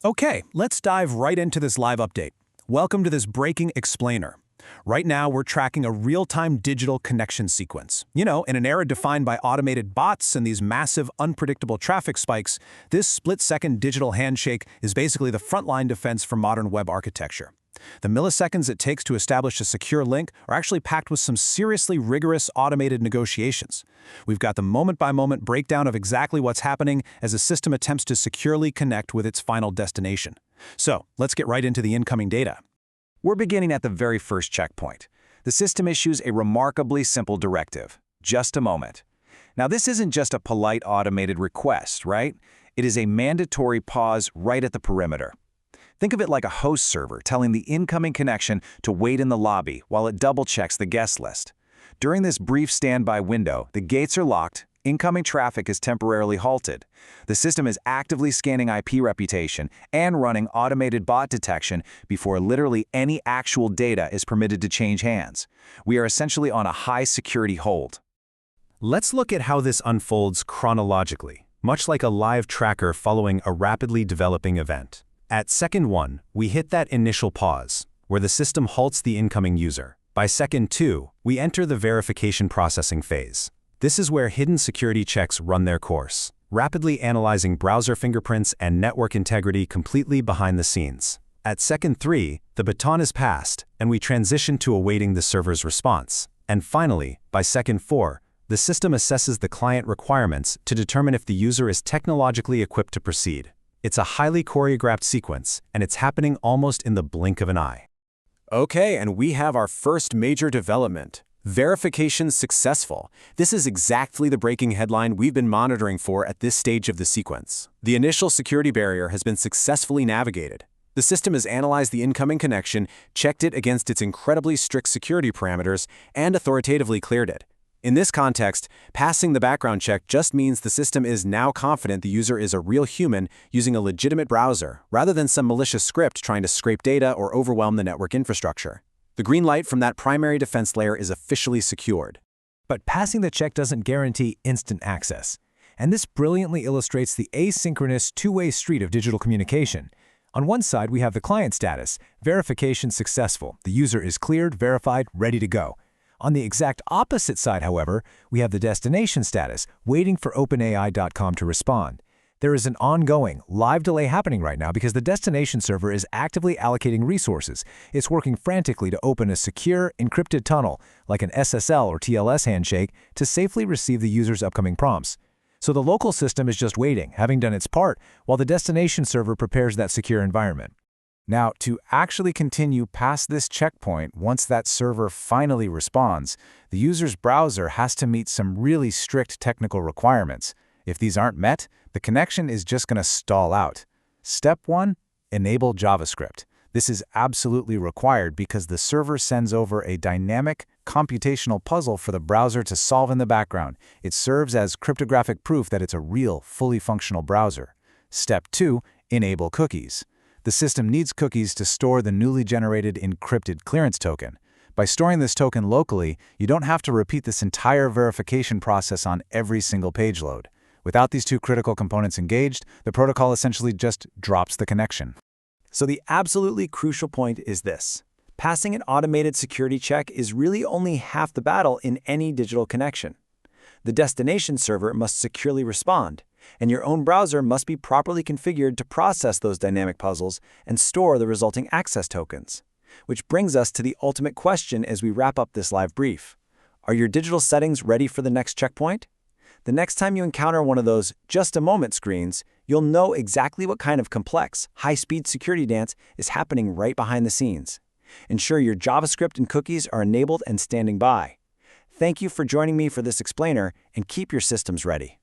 Okay, let's dive right into this live update. Welcome to this breaking explainer. Right now, we're tracking a real-time digital connection sequence. In an era defined by automated bots and these massive, unpredictable traffic spikes, this split-second digital handshake is basically the frontline defense for modern web architecture. The milliseconds it takes to establish a secure link are actually packed with some seriously rigorous automated negotiations. We've got the moment-by-moment breakdown of exactly what's happening as a system attempts to securely connect with its final destination. So, let's get right into the incoming data. We're beginning at the very first checkpoint. The system issues a remarkably simple directive. Just a moment. Now, this isn't just a polite automated request, right? It is a mandatory pause right at the perimeter. Think of it like a host server telling the incoming connection to wait in the lobby while it double-checks the guest list. During this brief standby window, the gates are locked, incoming traffic is temporarily halted. The system is actively scanning IP reputation and running automated bot detection before literally any actual data is permitted to change hands. We are essentially on a high-security hold. Let's look at how this unfolds chronologically, much like a live tracker following a rapidly developing event. At second 1, we hit that initial pause, where the system halts the incoming user. By second 2, we enter the verification processing phase. This is where hidden security checks run their course, rapidly analyzing browser fingerprints and network integrity completely behind the scenes. At second 3, the baton is passed, and we transition to awaiting the server's response. And finally, by second 4, the system assesses the client requirements to determine if the user is technologically equipped to proceed. It's a highly choreographed sequence, and it's happening almost in the blink of an eye. Okay, and we have our first major development. Verification successful. This is exactly the breaking headline we've been monitoring for at this stage of the sequence. The initial security barrier has been successfully navigated. The system has analyzed the incoming connection, checked it against its incredibly strict security parameters, and authoritatively cleared it. In this context, passing the background check just means the system is now confident the user is a real human using a legitimate browser, rather than some malicious script trying to scrape data or overwhelm the network infrastructure. The green light from that primary defense layer is officially secured. But passing the check doesn't guarantee instant access. And this brilliantly illustrates the asynchronous two-way street of digital communication. On one side, we have the client status, verification successful. The user is cleared, verified, ready to go. On the exact opposite side, however, we have the destination status, waiting for OpenAI.com to respond. There is an ongoing, live delay happening right now because the destination server is actively allocating resources. It's working frantically to open a secure, encrypted tunnel, like an SSL or TLS handshake, to safely receive the user's upcoming prompts. So the local system is just waiting, having done its part, while the destination server prepares that secure environment. Now, to actually continue past this checkpoint, once that server finally responds, the user's browser has to meet some really strict technical requirements. If these aren't met, the connection is just going to stall out. Step 1, enable JavaScript. This is absolutely required because the server sends over a dynamic, computational puzzle for the browser to solve in the background. It serves as cryptographic proof that it's a real, fully functional browser. Step 2, enable cookies. The system needs cookies to store the newly generated encrypted clearance token. By storing this token locally, you don't have to repeat this entire verification process on every single page load. Without these two critical components engaged, the protocol essentially just drops the connection. So the absolutely crucial point is this. Passing an automated security check is really only half the battle in any digital connection. The destination server must securely respond, and your own browser must be properly configured to process those dynamic puzzles and store the resulting access tokens. Which brings us to the ultimate question as we wrap up this live brief. Are your digital settings ready for the next checkpoint? The next time you encounter one of those just a moment screens, you'll know exactly what kind of complex, high-speed security dance is happening right behind the scenes. Ensure your JavaScript and cookies are enabled and standing by. Thank you for joining me for this explainer, and keep your systems ready.